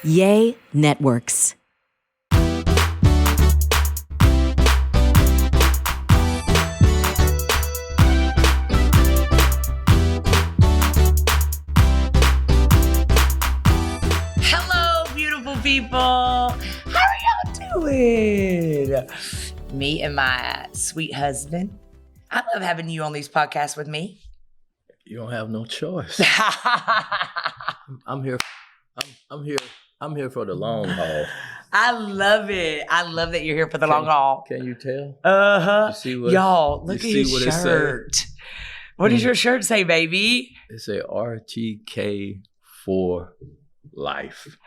Yay Networks. Hello, beautiful people. How are y'all doing? Me and my sweet husband. I love having you on these podcasts with me. You don't have no choice. I'm here. I'm here for the long haul. I love it. I love that you're here for the long haul. Can you tell? Uh-huh. You see what, y'all, look at his what shirt. What does your shirt say, baby? It say RTK for life.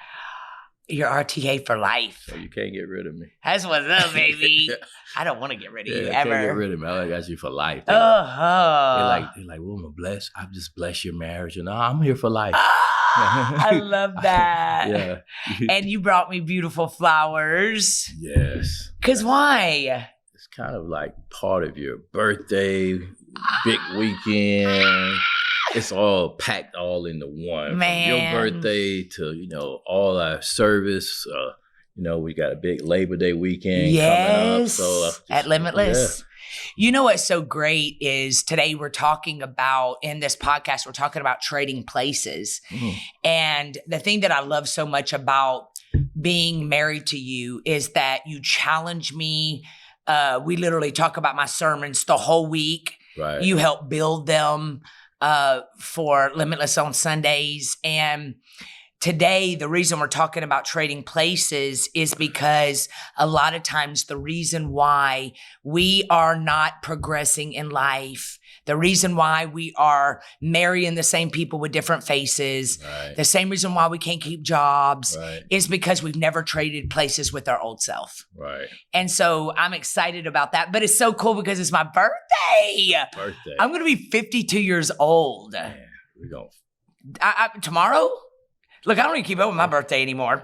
You're RTK for life. So you can't get rid of me. That's what's up, baby. I don't want to get rid of you ever. Can't get rid of me. I got you for life. They're like, woman, bless. I just bless your marriage, and I'm here for life. I love that. Yeah. And you brought me beautiful flowers. Yes. Cause why? It's kind of like part of your birthday, big weekend. It's all packed all into one. Man. From your birthday to, all our service. We got a big Labor Day weekend coming up. So at Limitless. Yeah. You know what's so great is today we're talking about, in this podcast, we're talking about trading places. Mm. And the thing that I love so much about being married to you is that you challenge me. We literally talk about my sermons the whole week. Right. You help build them for Limitless on Sundays. And today, the reason we're talking about trading places is because a lot of times the reason why we are not progressing in life, the reason why we are marrying the same people with different faces, right. The same reason why we can't keep jobs, right. is because we've never traded places with our old self. Right. And so I'm excited about that. But it's so cool because it's my birthday. I'm going to be 52 years old. Man, we go. Tomorrow? Look, I don't even keep up with my birthday anymore.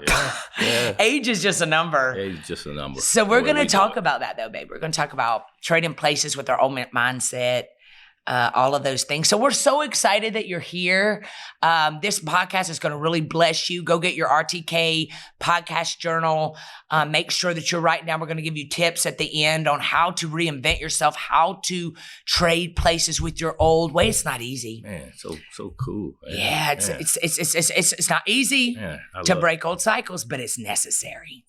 Yeah. Age is just a number. Age is just a number. So we're going to talk about that, though, babe. We're going to talk about trading places with our old mindset, all of those things. So we're so excited that you're here. This podcast is going to really bless you. Go get your RTK podcast journal. Make sure that you're writing down. We're going to give you tips at the end on how to reinvent yourself, how to trade places with your old way. It's not easy. Man, so cool. Man. Yeah, it's not easy to break old cycles, but it's necessary.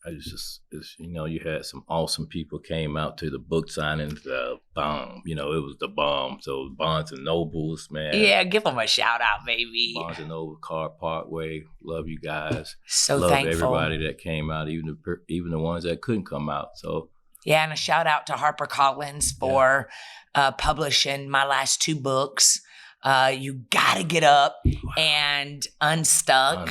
You had some awesome people came out to the book signings. The bomb, it was the bomb. So Barnes and Nobles, man. Yeah, give them a shout out, baby. Barnes and Noble, Car Parkway. Love you guys. So love thankful. Everybody that came out, even the ones that couldn't come out. So yeah, and a shout out to HarperCollins for publishing my last 2 books. You gotta get up and Unstuck.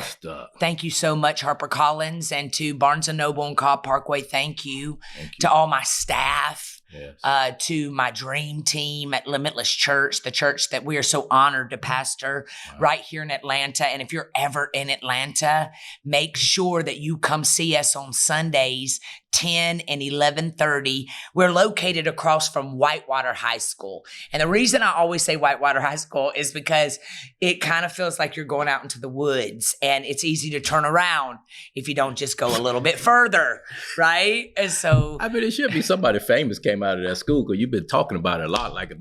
Thank you so much, HarperCollins, and to Barnes and Noble and Cobb Parkway. Thank you to all my staff. Yes. To my dream team at Limitless Church, the church that we are so honored to pastor right here in Atlanta. And if you're ever in Atlanta, make sure that you come see us on Sundays, 10 and 11:30. We're located across from Whitewater High School. And the reason I always say Whitewater High School is because it kind of feels like you're going out into the woods and it's easy to turn around if you don't just go a little bit further, right? And so it should be somebody famous came out of that school because you've been talking about it a lot. Like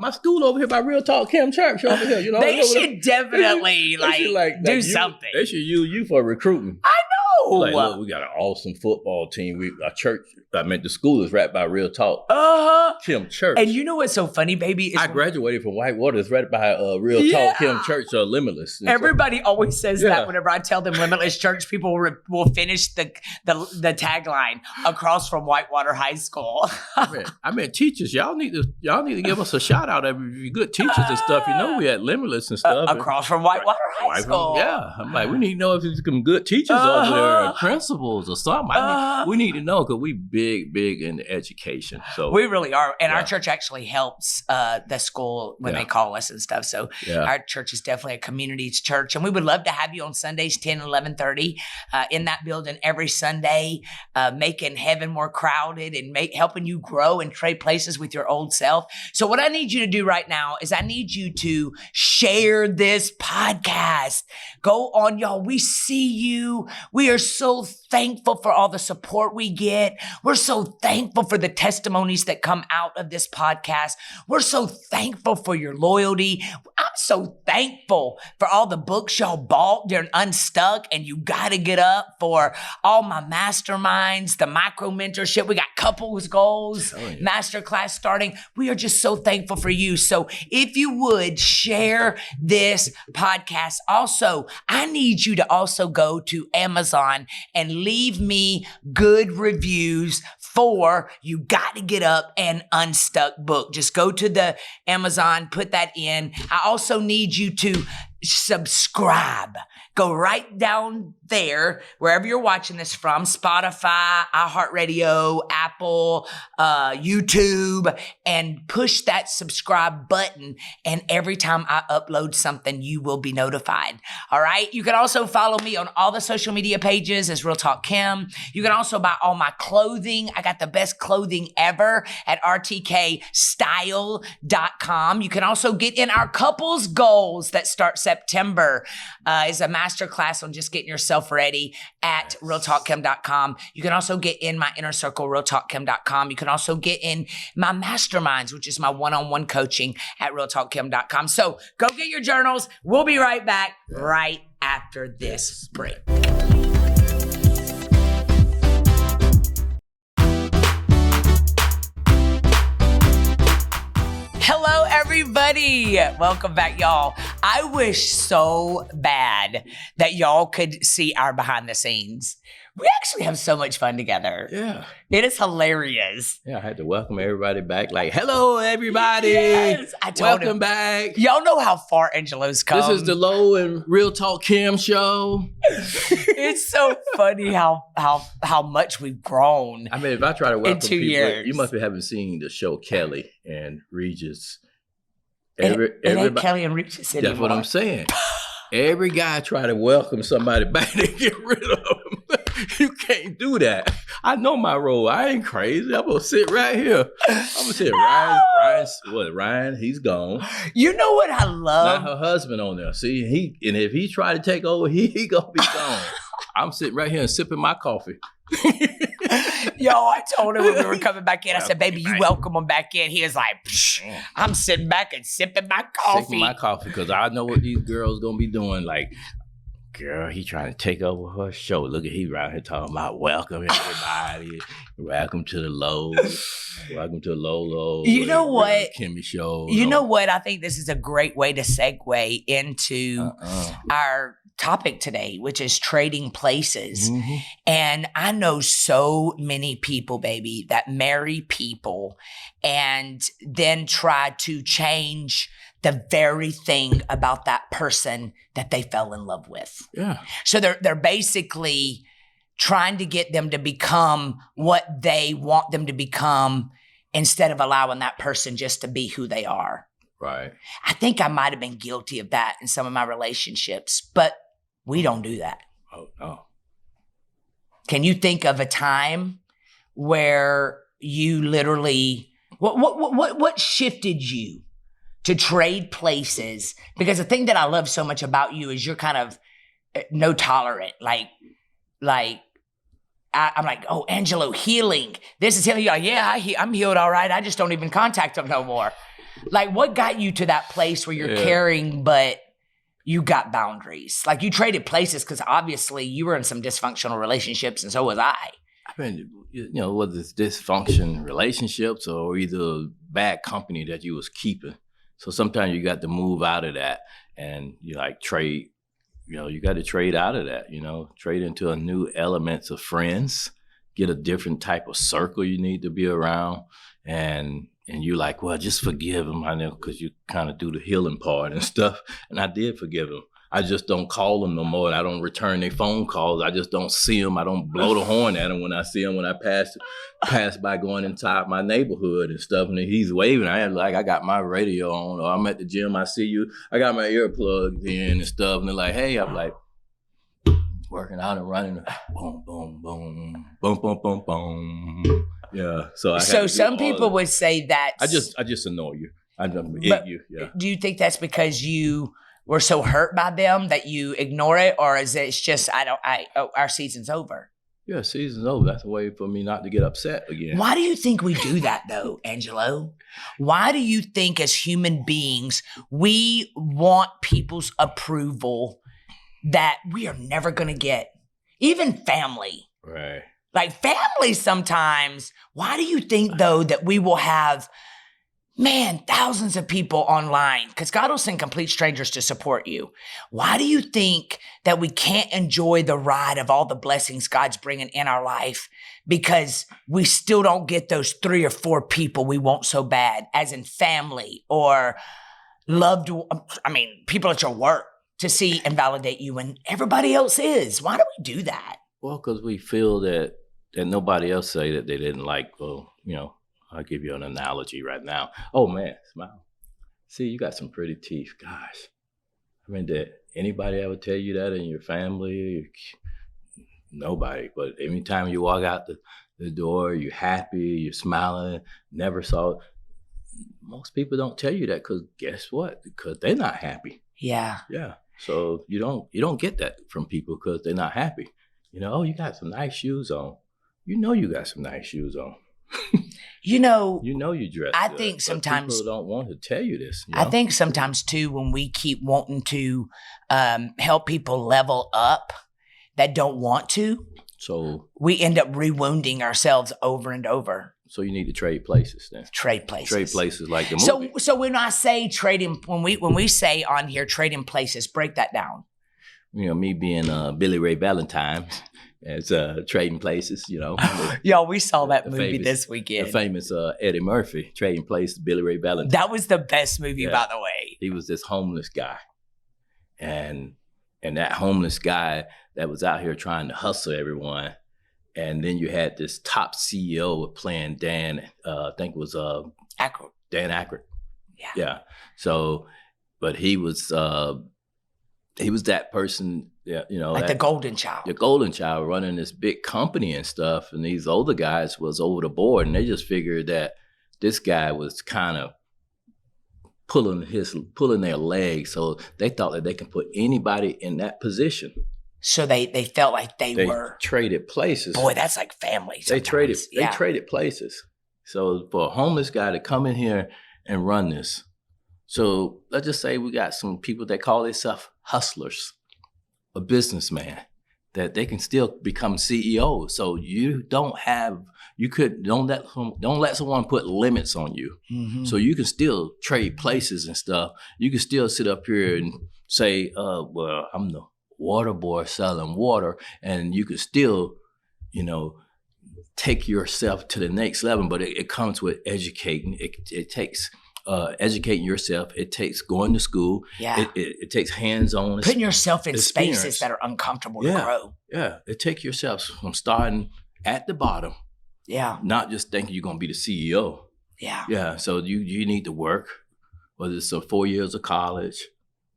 my school over here by Real Talk Kim Church over here. They should definitely do something. They should use you for recruiting. I know. Like, look, we got an awesome football team. The school is right by Real Talk. Kim Church. And you know what's so funny, baby? I graduated from Whitewater. It's right by Real Talk, Kim Church, Limitless. Everybody always says that whenever I tell them Limitless Church, people will finish the tagline across from Whitewater High School. I mean, teachers, y'all need to give us a shout out. If you're good teachers and stuff, we at Limitless and stuff. Across from Whitewater High School. I'm like, we need to know if there's some good teachers over there. or principals or something. We need to know because we big into education. So we really are. And our church actually helps the school when they call us and stuff. So our church is definitely a community church. And we would love to have you on Sundays, 10, 11:30 in that building every Sunday, making heaven more crowded and helping you grow and trade places with your old self. So what I need you to do right now is I need you to share this podcast. Go on, y'all. We see you. We are so thankful for all the support we get. We're so thankful for the testimonies that come out of this podcast. We're so thankful for your loyalty. I'm so thankful for all the books y'all bought during Unstuck and You Gotta Get Up, for all my masterminds, the micro mentorship. We got couples goals, masterclass starting. We are just so thankful for you. So if you would share this podcast. Also, I need you to also go to Amazon and leave me good reviews for You Got to Get Up and Unstuck book. Just go to the Amazon, put that in. I also need you to subscribe. Go right down there, wherever you're watching this from, Spotify, iHeartRadio, Apple, YouTube, and push that subscribe button. And every time I upload something, you will be notified. All right. You can also follow me on all the social media pages as Real Talk Kim. You can also buy all my clothing. I got the best clothing ever at rtkstyle.com. You can also get in our couples goals that start September. Is a masterclass on just getting yourself ready at realtalkkim.com. You can also get in my inner circle, realtalkkim.com. You can also get in my masterminds, which is my one-on-one coaching at realtalkkim.com. So go get your journals. We'll be right back right after this break. Hello, everybody. Welcome back, y'all. I wish so bad that y'all could see our behind the scenes. We actually have so much fun together. Yeah. It is hilarious. Yeah, I had to welcome everybody back. Like, hello, everybody. Yes, I told Welcome back. Y'all know how far Angelo's come. This is the Low and Real Talk Kim show. It's so funny how much we've grown. I mean, if I try to welcome in 2 people, years. you must be having seen the show Kelly and Regis. It ain't Kelly and Regis anymore. That's what I'm saying. Every guy try to welcome somebody back to get rid of them. You can't do that. I know my role. I ain't crazy. I'm gonna sit right here. I'm gonna sit Ryan, he's gone. You know what I love? Not her husband on there. See, and if he try to take over, he gonna be gone. I'm sitting right here and sipping my coffee. Yo, I told him when we were coming back in, I said, baby, you welcome him back in. He was like, I'm sitting back and sipping my coffee. Sipping my coffee, because I know what these girls gonna be doing. Like, girl, he trying to take over her show. Look at he right here talking about welcome everybody. Welcome to the Low. Welcome to the Low. You know what? Kimmy show. You know what? I think this is a great way to segue into our topic today, which is trading places. Mm-hmm. And I know so many people, baby, that marry people and then try to change the very thing about that person that they fell in love with. Yeah. So they're basically trying to get them to become what they want them to become instead of allowing that person just to be who they are. Right. I think I might have been guilty of that in some of my relationships, but we don't do that. Oh, no. Can you think of a time where you literally, what shifted you to trade places? Because the thing that I love so much about you is you're kind of no tolerant. I'm like, oh, Angelo, healing. This is healing. You're like, yeah, I'm healed all right. I just don't even contact them no more. Like, what got you to that place where you're caring, but you got boundaries? Like, you traded places because obviously you were in some dysfunctional relationships, and so was I. I mean, whether it's dysfunction relationships or either bad company that you was keeping. So sometimes you got to move out of that and you like trade, you got to trade out of that, trade into a new elements of friends, get a different type of circle you need to be around. And you like, well, just forgive him, I know, because you kind of do the healing part and stuff. And I did forgive him. I just don't call them no more. And I don't return their phone calls. I just don't see them. I don't blow the horn at them when I see them. When I pass by going inside my neighborhood and stuff, and he's waving. I got my radio on, or I'm at the gym. I see you. I got my earplugs in and stuff, and they're like, "Hey," I'm like, working out and running. Boom, boom, boom, boom, boom, boom, boom. Yeah. So some people would say that I just annoy you. I don't but you. Yeah. Do you think that's because you were so hurt by them that you ignore it, or is it just our season's over? Yeah, season's over. That's a way for me not to get upset again. Why do you think we do that though, Angelo? Why do you think as human beings we want people's approval that we are never going to get? Even family. Right. Like family sometimes. Why do you think though that we will have thousands of people online, because God will send complete strangers to support you. Why do you think that we can't enjoy the ride of all the blessings God's bringing in our life because we still don't get those 3 or 4 people we want so bad, as in family or people at your work to see and validate you when everybody else is? Why do we do that? Well, because we feel that nobody else say that they didn't like, I'll give you an analogy right now. Oh, man, smile. See, you got some pretty teeth. Gosh. I mean, did anybody ever tell you that in your family? Nobody. But every time you walk out the door, you're happy, you're smiling, never saw it. Most people don't tell you that because guess what? Because they're not happy. Yeah. Yeah. So you don't get that from people because they're not happy. You got some nice shoes on. You got some nice shoes on. You dress. I good, think sometimes people don't want to tell you this. I think sometimes too, when we keep wanting to help people level up that don't want to, so we end up rewounding ourselves over and over. So you need to trade places then. Trade places like the movie. So when I say trading, when we say on here trading places, break that down. Me being Billy Ray Valentine. It's trading places, Y'all, we saw that movie this weekend. The famous Eddie Murphy, Trading Places, Billy Ray Valentine. That was the best movie, by the way. He was this homeless guy. And that homeless guy that was out here trying to hustle everyone. And then you had this top CEO playing Dan, I think it was Aykroyd. Dan Aykroyd. Yeah. So, but he was that person. Yeah, like the golden child. The golden child running this big company and stuff. And these older guys was over the board, and they just figured that this guy was kind of pulling their leg. So they thought that they can put anybody in that position. So they felt like they were traded places. Boy, that's like family. They traded places. So for a homeless guy to come in here and run this. So let's just say we got some people that call themselves hustlers. A businessman, that they can still become CEOs. So don't let someone put limits on you. Mm-hmm. So you can still trade places and stuff. You can still sit up here and say, well, I'm the water boy selling water, and you can still, take yourself to the next level. But it comes with educating. It takes educating yourself. It takes going to school. Yeah. It takes hands-on. Putting yourself in spaces that are uncomfortable to grow. Yeah. It takes yourself from starting at the bottom. Yeah. Not just thinking you're going to be the CEO. Yeah. Yeah. So you need to work, whether it's 4 years of college.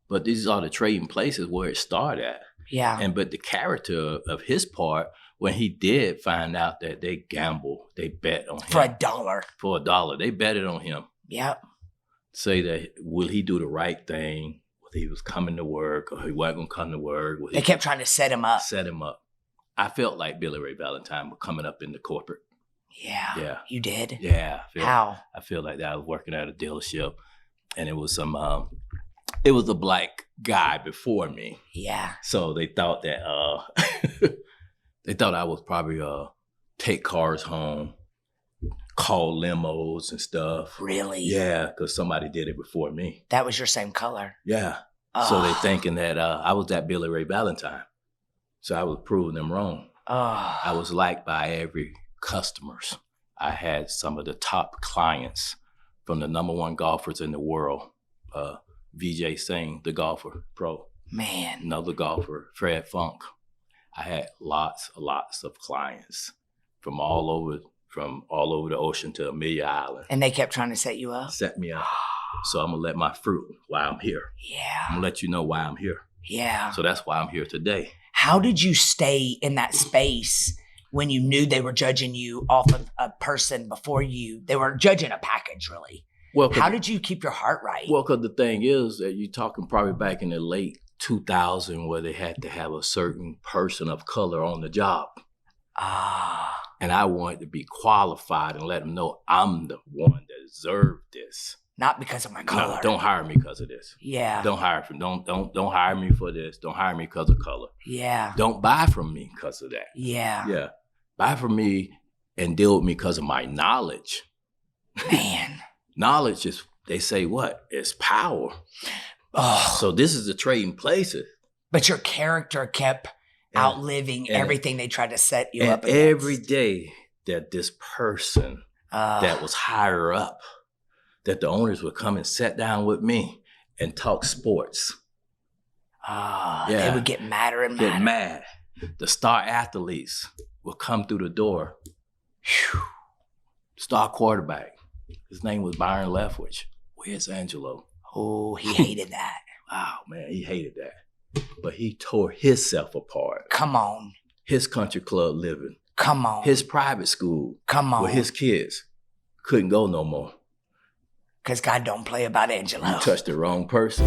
But these are the trading places where it started at. Yeah. But the character of his part, when he did find out that they gambled, they bet on him. For $1. For $1. They betted on him. Yep. Say that, will he do the right thing? Whether he was coming to work or he wasn't going to come to work. They kept trying to set him up. I felt like Billy Ray Valentine was coming up in the corporate. Yeah. You did? Yeah. How? I feel like that. I was working at a dealership, and it was it was a black guy before me. Yeah. So they thought that, I was probably take cars home, call limos and stuff. Really? Yeah, because somebody did it before me. That was your same color? Yeah. So they thinking that I was that Billy Ray Valentine. So I was proving them wrong. I was liked by every customers. I had some of the top clients from the #1 golfers in the world. Vijay Singh, the golfer pro. Man. Another golfer, Fred Funk. I had lots of clients from all over the ocean to Amelia Island. And they kept trying to set you up? Set me up. So I'm going to let my fruit why I'm here. Yeah. I'm going to let you know why I'm here. Yeah. So that's why I'm here today. How did you stay in that space when you knew they were judging you off of a person before they were judging a package, really? Well, how did you keep your heart right? Well, because the thing is that you're talking probably back in the late 2000 where they had to have a certain person of color on the job. And I wanted to be qualified and let them know I'm the one that deserved this. Not because of my color. No, don't hire me because of this. Yeah. Don't hire me for this. Don't hire me because of color. Yeah. Don't buy from me because of that. Yeah. Yeah. Buy from me and deal with me because of my knowledge. Man. Knowledge is, they say what? It's power. Oh. So this is the trading places. But your character kept outliving everything they tried to set you up against. Every day that this person that was higher up, that the owners would come and sit down with me and talk sports. They would get madder and madder. Get mad. The star athletes would come through the door. Whew. Star quarterback. His name was Byron Leftwich. Where's Angelo? Oh, he hated that. Wow, man, he hated that. But he tore himself apart. Come on. His country club living. Come on. His private school. Come on. Where his kids couldn't go no more. Because God don't play about Angelo. You touched the wrong person.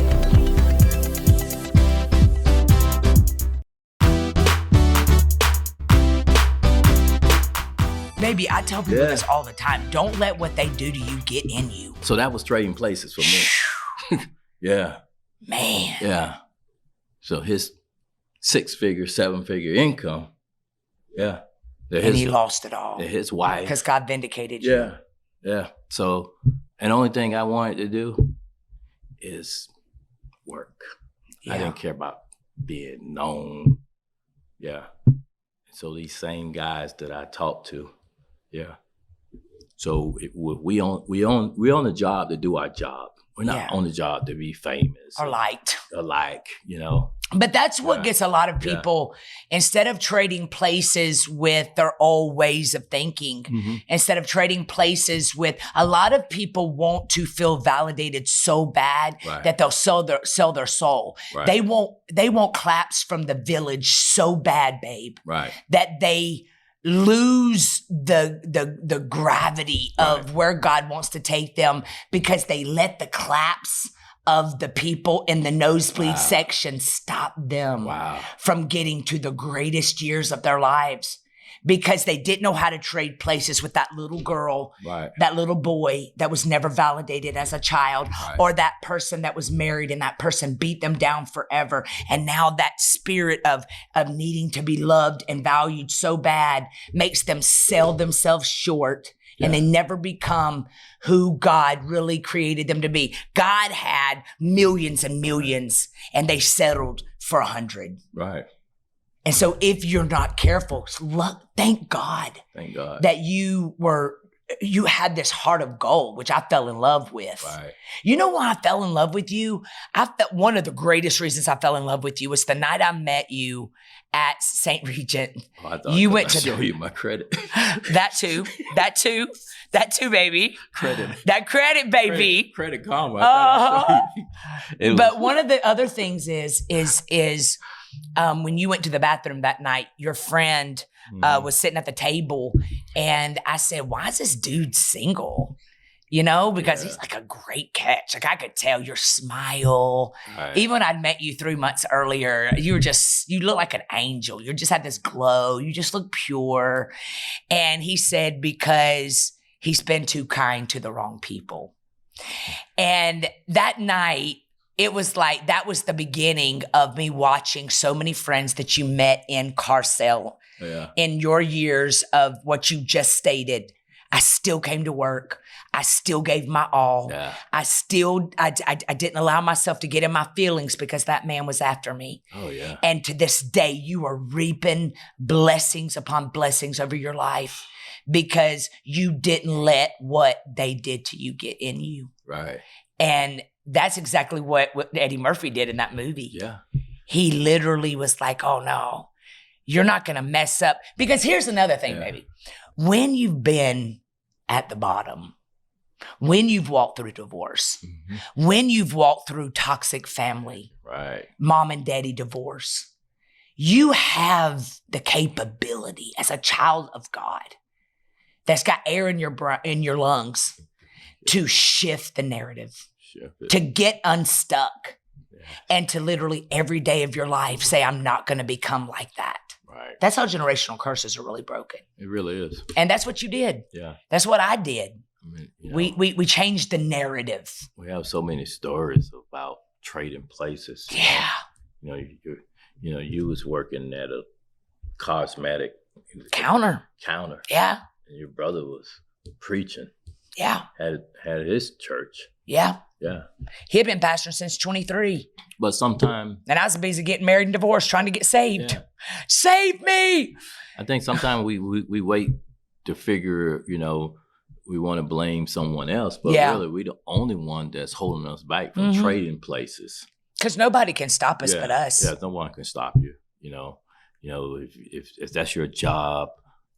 Baby, I tell people this all the time. Don't let what they do to you get in you. So that was trading places for me. Yeah. Man. Yeah. So his 6-figure, 7-figure income. Yeah. And he lost it all. His wife. Because God vindicated you. Yeah. Yeah. So, and the only thing I wanted to do is work. Yeah. I didn't care about being known. Yeah. So these same guys that I talked to, yeah. So we on the job to do our job. We're not on the job to be famous or liked. You know. But that's what gets a lot of people, instead of trading places with their old ways of thinking, instead of trading places with, a lot of people want to feel validated so bad that they'll sell their soul. Right. They want claps from the village so bad, babe, that they lose the gravity of where God wants to take them because they let the claps of the people in the nosebleed section stop them from getting to the greatest years of their lives, because they didn't know how to trade places with that little girl, that little boy that was never validated as a child, or that person that was married and that person beat them down forever. And now that spirit of needing to be loved and valued so bad makes them sell themselves short. And they never become who God really created them to be. God had millions and millions, and they settled for 100. Right. And so if you're not careful, thank God that you had this heart of gold, which I fell in love with. Right. You know why I fell in love with you? One of the greatest reasons I fell in love with you was the night I met you at St. Regent. Oh, I thought you went to show you my credit. That too, baby. Credit. That credit, baby. Credit karma. But one of the other things is when you went to the bathroom that night, your friend was sitting at the table, and I said, "Why is this dude single?" You know, because he's like a great catch. Like I could tell your smile. Right. Even when I'd met you 3 months earlier, you look like an angel. You just had this glow. You just look pure. And he said, because he's been too kind to the wrong people. And that night, it was like, that was the beginning of me watching so many friends that you met in car sale in your years of what you just stated. I still came to work. I still gave my all. Yeah. I didn't allow myself to get in my feelings because that man was after me. Oh, yeah. And to this day, you are reaping blessings upon blessings over your life because you didn't let what they did to you get in you. Right. And that's exactly what Eddie Murphy did in that movie. Yeah. he literally was like, oh no, you're not going to mess up. Because here's another thing, baby. When you've been at the bottom, when you've walked through divorce, when you've walked through toxic family, mom and daddy divorce, you have the capability as a child of God that's got air in your lungs to shift the narrative, to get unstuck, and to literally every day of your life say, I'm not going to become like that. Right. That's how generational curses are really broken. It really is. And that's what you did. Yeah. That's what I did. I mean, we changed the narrative. We have so many stories about trading places. Yeah. You was working at a cosmetic counter. Yeah. And your brother was preaching. Yeah. Had his church. Yeah. Yeah. He had been pastoring since 23. But sometime. And I was busy getting married and divorced, trying to get saved. Yeah. Save me. I think sometimes we wait to figure, we want to blame someone else, but really we're the only one that's holding us back from trading places. Because nobody can stop us but us. Yeah, no one can stop you. If that's your job,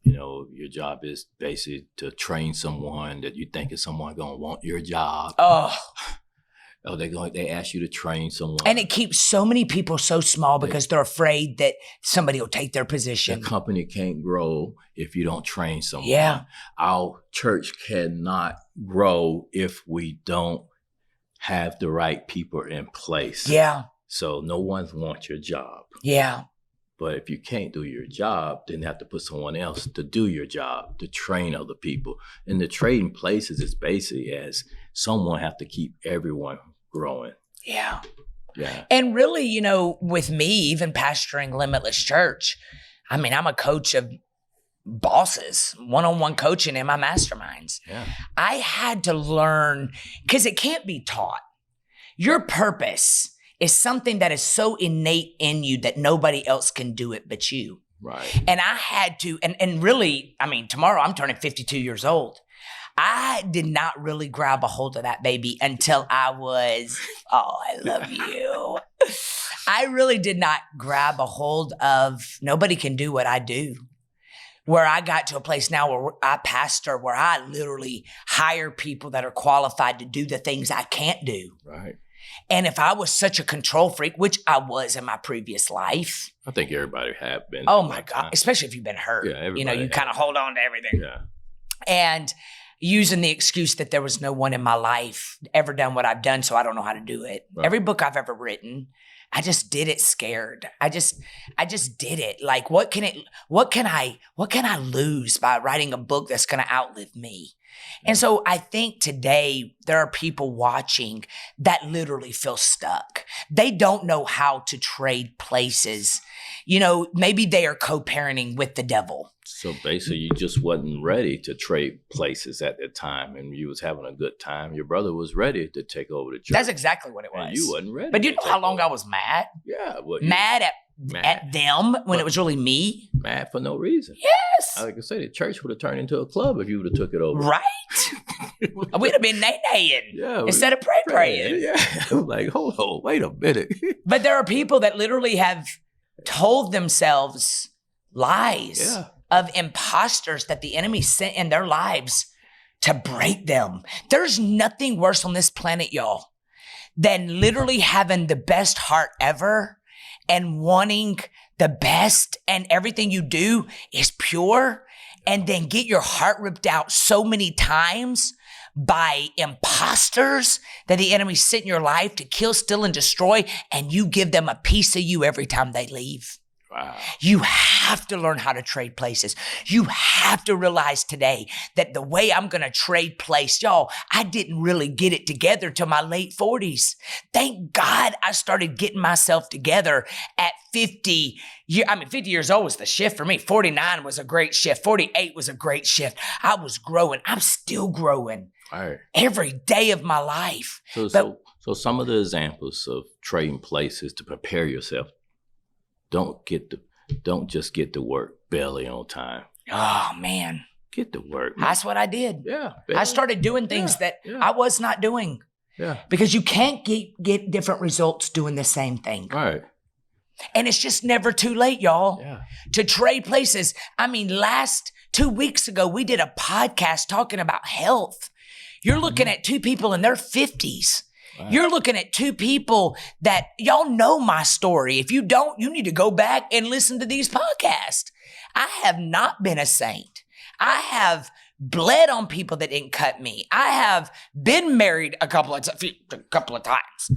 your job is basically to train someone that you think is someone gonna want your job. They ask you to train someone. And it keeps so many people so small because they're afraid that somebody will take their position. The company can't grow if you don't train someone. Yeah. Our church cannot grow if we don't have the right people in place. Yeah. So no one wants your job. Yeah. But if you can't do your job, then you have to put someone else to do your job, to train other people. And the trading places is basically as someone have to keep everyone growing. Yeah. Yeah. And really, with me, even pastoring Limitless Church, I mean, I'm a coach of bosses, one-on-one coaching in my masterminds. Yeah. I had to learn, because it can't be taught. Your purpose is something that is so innate in you that nobody else can do it but you. Right. And I had to, and really, I mean, tomorrow I'm turning 52 years old. I did not really grab a hold of that baby until I was, I love you. I really did not grab a hold of nobody can do what I do. Where I got to a place now where I pastor, where I literally hire people that are qualified to do the things I can't do. Right. And if I was such a control freak, which I was in my previous life. I think everybody have been. Oh my God. Especially if you've been hurt. Yeah, everybody you kind of hold on to everything. Yeah. And using the excuse that there was no one in my life ever done what I've done, so I don't know how to do it. Right. Every book I've ever written, I just did it scared. I just did it. Like, what can I lose by writing a book that's going to outlive me? And so I think today there are people watching that literally feel stuck. They don't know how to trade places. Maybe they are co-parenting with the devil. So basically you just wasn't ready to trade places at that time, and you was having a good time. Your brother was ready to take over the church. That's exactly what it was. And you wasn't ready. But you know how long I was mad? Yeah. Mad at them when it was really me? Mad for no reason. Yes. Like I say, the church would have turned into a club if you would have took it over. Right. We'd have been nay-naying instead of praying. Yeah. Like, hold on, wait a minute. But there are people that literally have told themselves lies of imposters that the enemy sent in their lives to break them. There's nothing worse on this planet, y'all, than literally having the best heart ever and wanting the best, and everything you do is pure, and then get your heart ripped out so many times by imposters that the enemy sent in your life to kill, steal, and destroy, and you give them a piece of you every time they leave. Wow. You have to learn how to trade places. You have to realize today that the way I'm going to trade place, y'all, I didn't really get it together till my late 40s. Thank God I started getting myself together at 50 years old was the shift for me. 49 was a great shift. 48 was a great shift. I was growing. I'm still growing. Right. Every day of my life. So some of the examples of trading places to prepare yourself. Don't just get to work barely on time. Oh, man. Get to work. Man. That's what I did. Yeah. I started doing things that I was not doing. Yeah. Because you can't get different results doing the same thing. Right. And it's just never too late, y'all, to trade places. I mean, 2 weeks ago, we did a podcast talking about health. You're looking at two people in their 50s. Wow. You're looking at two people that y'all know my story. If you don't, you need to go back and listen to these podcasts. I have not been a saint. I have bled on people that didn't cut me. I have been married a couple of times.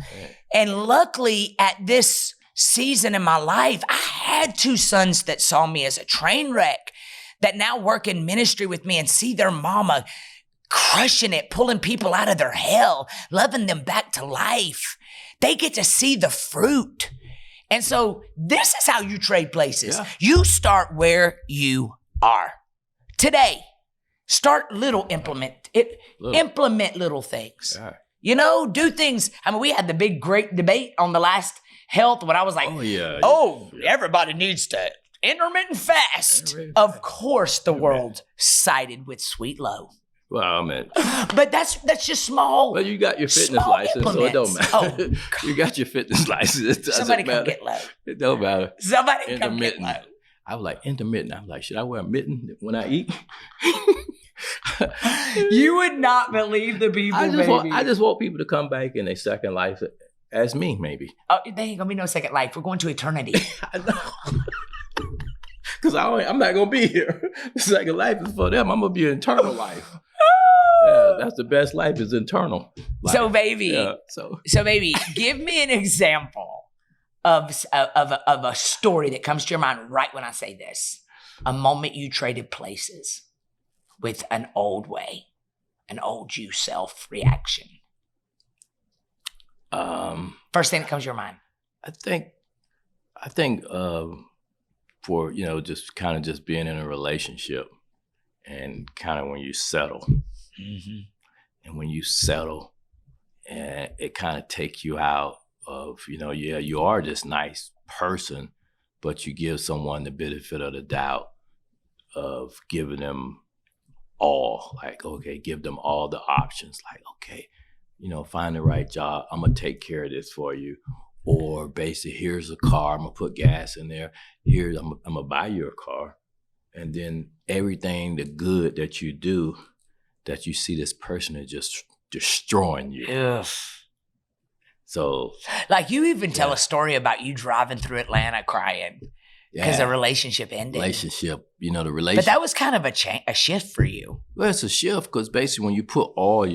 And luckily at this season in my life, I had two sons that saw me as a train wreck that now work in ministry with me and see their mama crushing it, pulling people out of their hell, loving them back to life. They get to see the fruit. And so this is how you trade places. Yeah. You start where you are. Today, start little, implement little things. Yeah. You know, do things. I mean, we had the big, great debate on the last health when I was like, everybody needs to intermittent fast. Of course, the world sided with Sweet Low. Well, I mean, but that's just small. Well, you got your fitness license, so it don't matter. Oh, you got your fitness license. Somebody come get Low. It don't matter. Somebody come get Low. I was like, intermittent. I was like, should I wear a mitten when I eat? You would not believe the people, I just want people to come back in their second life as me, maybe. Oh, there ain't gonna be no second life. We're going to eternity. I know. Because I'm not going to be here. The second life is for them. I'm going to be an eternal life. Yeah, that's the best life is eternal life. So, baby, so baby, give me an example of a story that comes to your mind right when I say this. A moment you traded places with an old you self reaction. First thing that comes to your mind. I think for, just kind of just being in a relationship and kind of when you settle. Mm-hmm. And when you settle, and it kind of takes you out of, you are this nice person, but you give someone the benefit of the doubt of giving them all, like, okay, give them all the options. Like, okay, find the right job. I'm going to take care of this for you. Or basically, here's a car. I'm going to put gas in there. Here, I'm going to buy you a car. And then everything, the good that you do, that you see this person is just destroying you. Ugh. So. Like you even tell a story about you driving through Atlanta crying because the relationship ended. The relationship. But that was kind of a shift for you. Well, it's a shift because basically when you put all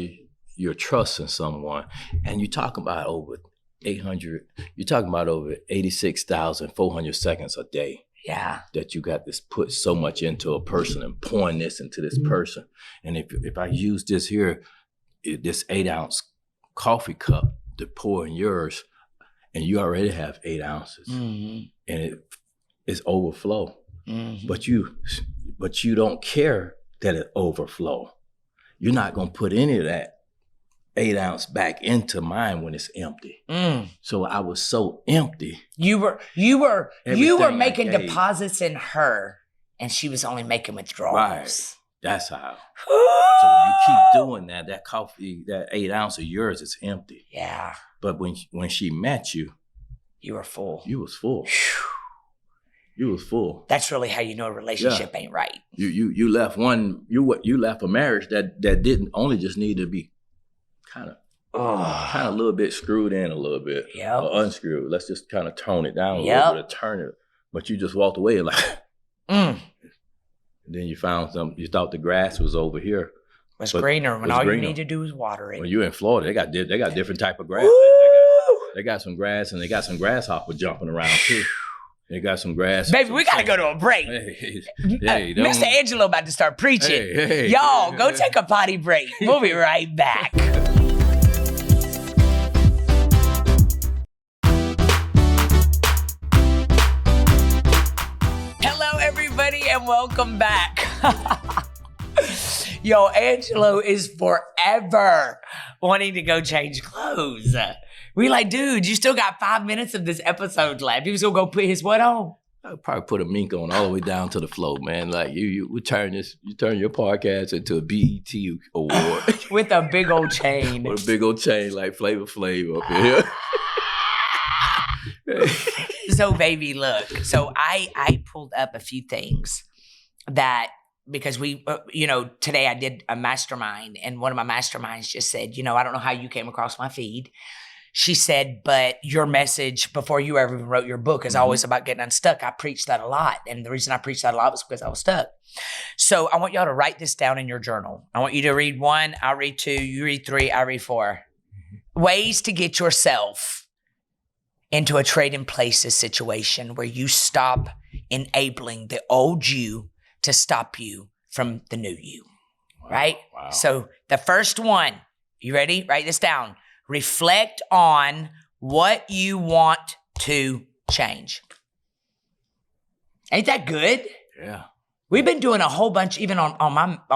your trust in someone and you talk about over 86,400 seconds a day. Yeah. That you got this put so much into a person and pouring this into this person. And if I use this here, this 8-ounce coffee cup to pour in yours, and you already have 8 ounces, and it's overflow. Mm-hmm. But you don't care that it overflow. You're not gonna put any of that 8-ounce back into mine when it's empty. So I was so empty. You were making deposits in her, and she was only making withdrawals. Right. That's how. So when you keep doing that coffee, that 8 ounce of yours is empty. Yeah. But when she met you, you were full. You was full. You was full. That's really how you know a relationship ain't right. You left you left a marriage that didn't only just need to be kind of a little bit screwed in a little bit. Yeah. Or unscrewed. Let's just kind of tone it down a little bit, turn it. But you just walked away and then you found something. You thought the grass was over here. It's greener when all you need to do is water it. When you're in Florida, they got different type of grass. They got some grass and they got some grasshopper jumping around too. They got some grass. Baby, we got to go to a break. Mr. Angelo about to start preaching. Y'all, go take a potty break. We'll be right back. Hello, everybody, and welcome back. Yo, Angelo is forever wanting to go change clothes. We like, dude, you still got 5 minutes of this episode left. He was gonna go put his what on? I'll probably put a mink on all the way down to the floor, man. Like you turn your podcast into a BET award. With a big old chain. With a big old chain like Flavor Flav up here. So baby, look. So I pulled up a few things that because we, today I did a mastermind, and one of my masterminds just said, I don't know how you came across my feed. She said, but your message before you ever wrote your book is always about getting unstuck. I preach that a lot. And the reason I preached that a lot was because I was stuck. So I want y'all to write this down in your journal. I want you to read 1, I'll read 2, you read 3, I read 4. Ways to get yourself into a trading places situation where you stop enabling the old you to stop you from the new you, right? Wow. So the first one, you ready? Write this down. Reflect on what you want to change. Ain't that good? Yeah. We've been doing a whole bunch, even on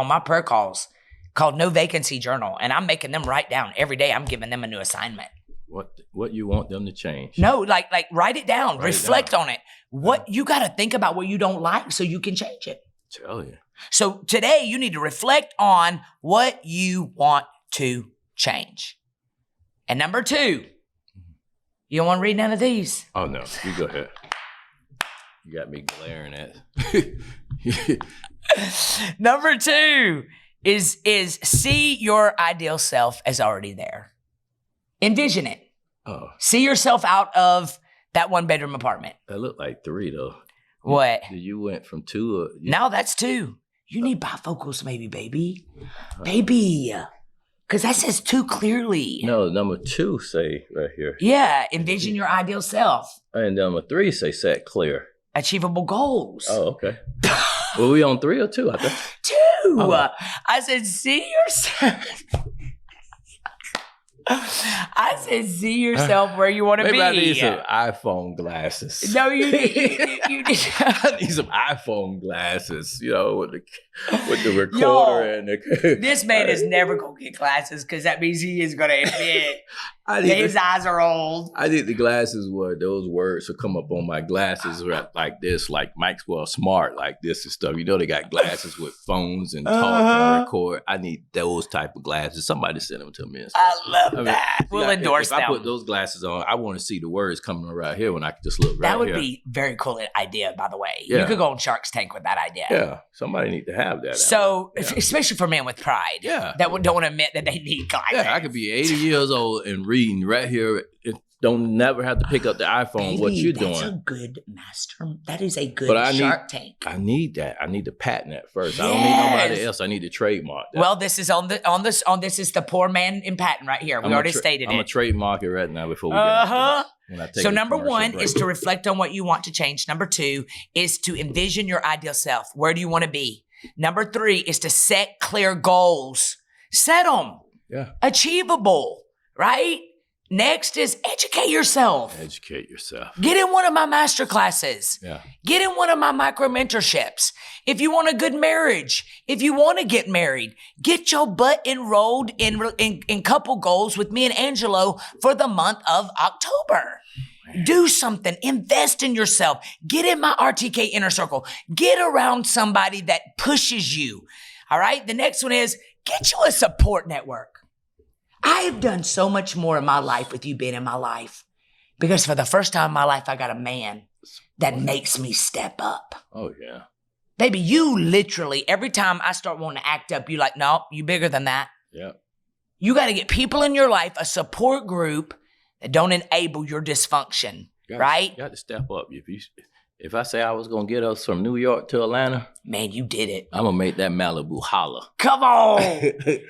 my prayer calls, called No Vacancy Journal, and I'm making them write down every day. I'm giving them a new assignment. What you want them to change? No, like write it down. Reflect on it. What you got to think about what you don't like so you can change it. Tell you. So today you need to reflect on what you want to change. And number 2, you don't want to read none of these. Oh, no. You go ahead. You got me glaring at. Number 2 is see your ideal self as already there. Envision it. Oh. See yourself out of that 1-bedroom apartment. That looked like 3, though. What? You went from 2. Now that's 2. You need bifocals maybe, baby. Baby. Because that says 2 clearly. No, number 2 say right here. Yeah, envision your ideal self. And number 3 say set clear. Achievable goals. Oh, okay. Were we on 3 or 2? I think 2. Oh. I said, see yourself. I said, see yourself where you want to be. Maybe I need some iPhone glasses. No, you need. I need some iPhone glasses, with the recorder and the. This man is never going to get glasses because that means he is going to admit his eyes are old. I need the glasses where those words will come up on my glasses like this, like Maxwell Smart, like this and stuff. They got glasses with phones and talk and record. I need those type of glasses. Somebody send them to me. And stuff. I love that. We'll endorse them. If I put those glasses on, I want to see the words coming right here when I can just look right here. That would be very cool idea, by the way. Yeah. You could go on Shark's Tank with that idea. Yeah, somebody need to have that. So, especially for men with pride, that don't want to admit that they need glasses. Yeah, I could be 80 years old and reading right here. Don't never have to pick up the iPhone. Baby, what you that's doing? That's a good master. That is a good Shark Tank. I need that. I need to patent that first. Yes. I don't need nobody else. I need to trademark that. Well, this is this is the poor man in patent right here. We already stated it. I'm gonna trademark it right now before we get So number 1 is to reflect on what you want to change. Number 2 is to envision your ideal self. Where do you want to be? Number 3 is to set clear goals. Set them. Yeah. Achievable, right? Next is educate yourself. Educate yourself. Get in one of my master classes. Yeah. Get in one of my micro mentorships. If you want a good marriage, if you want to get married, get your butt enrolled in couple goals with me and Angelo for the month of October. Man. Do something. Invest in yourself. Get in my RTK inner circle. Get around somebody that pushes you. All right. The next one is get you a support network. I have done so much more in my life with you being in my life because for the first time in my life, I got a man that makes me step up. Oh, yeah. Baby, you literally, every time I start wanting to act up, you're like, no, you bigger than that. Yeah. You got to get people in your life, a support group that don't enable your dysfunction, right? You got to step up. If I say I was going to get us from New York to Atlanta. Man, you did it. I'm going to make that Malibu holler. Come on.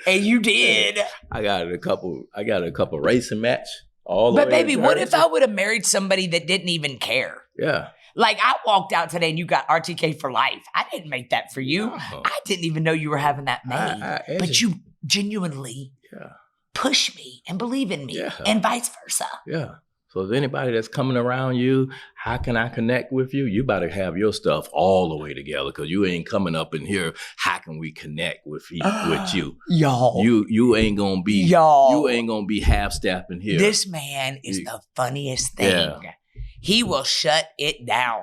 And you did. I got a couple racing match all the way. But baby, what if I would have married somebody that didn't even care? Yeah. Like I walked out today and you got RTK for life. I didn't make that for you. No. I didn't even know you were having that made. But you genuinely push me and believe in me and vice versa. Yeah. So if anybody that's coming around you, how can I connect with you? You better have your stuff all the way together because you ain't coming up in here. How can we connect with you? Y'all. You ain't gonna be you ain't gonna be half stepping here. This man is the funniest thing. Yeah. He will shut it down.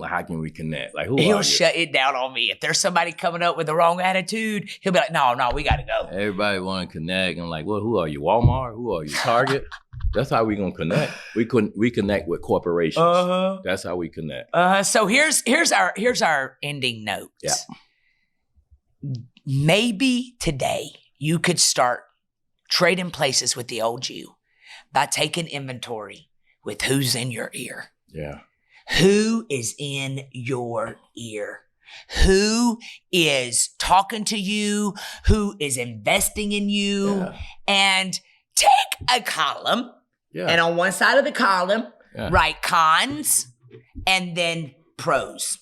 How can we connect? Like he'll shut it down on me. If there's somebody coming up with the wrong attitude, he'll be like, no, we gotta go. Everybody wanna connect. I'm like, who are you? Walmart? Who are you? Target? That's how we gonna connect. We connect with corporations. That's how we connect. So here's our ending note. Yeah. Maybe today you could start trading places with the old you by taking inventory with who's in your ear. Yeah. Who is in your ear? Who is talking to you? Who is investing in you? Yeah. And take a column, and on one side of the column, write cons and then pros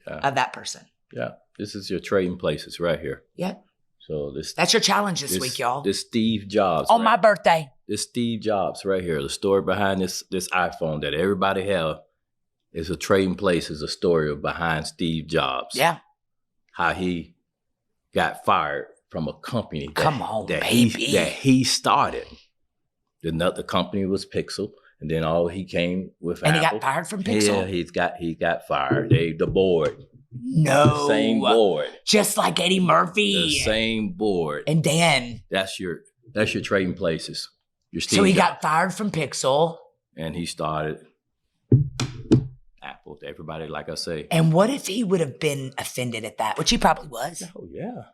of that person. Yeah. This is your trading places right here. Yeah. So that's your challenge this week, y'all. This Steve Jobs. On my birthday. This Steve Jobs right here. The story behind this iPhone that everybody have is a trading place, is a story behind Steve Jobs. Yeah. How he got fired from a company that he started. The company was Pixel, and then he came with and Apple. He got fired from Pixel. Yeah, he got fired. The board. No. The same board. Just like Eddie Murphy. The same board. And Dan. That's your trading places. Your Steve so he Jobs. got fired from Pixel. And he started Apple to everybody, like I say. And what if he would have been offended at that? Which he probably was. Oh, yeah.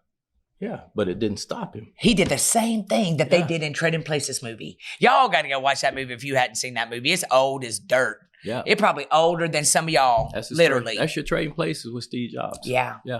Yeah, but it didn't stop him. He did the same thing that they did in Trading Places movie. Y'all got to go watch that movie if you hadn't seen that movie. It's old as dirt. Yeah. It's probably older than some of y'all, literally. That's your trading places with Steve Jobs. Yeah. Yeah.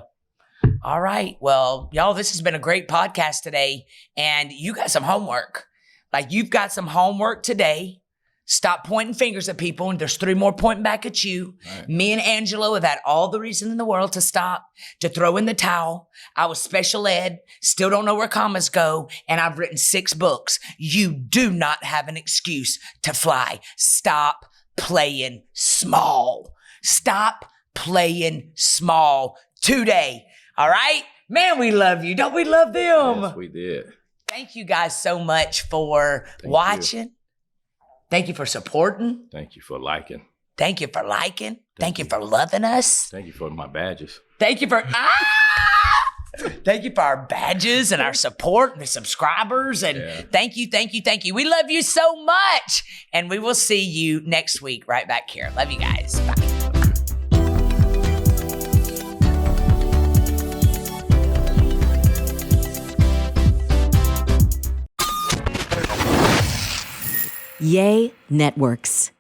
All right. Well, y'all, this has been a great podcast today. And you got some homework. Like, you've got some homework today. Stop pointing fingers at people. And there's 3 more pointing back at you. Right. Me and Angelo have had all the reason in the world to stop, to throw in the towel. I was special ed, still don't know where commas go. And I've written 6 books. You do not have an excuse to fly. Stop playing small. Stop playing small today. All right? Man, we love you. Don't we love them? Yes, we did. Thank you guys so much for watching. Thank you for supporting. Thank you for liking. Thank you for liking. Thank you for loving us. Thank you for my badges. Thank you for Thank you for our badges and our support and the subscribers. And thank you. We love you so much. And we will see you next week right back here. Love you guys. Bye. Yay Networks.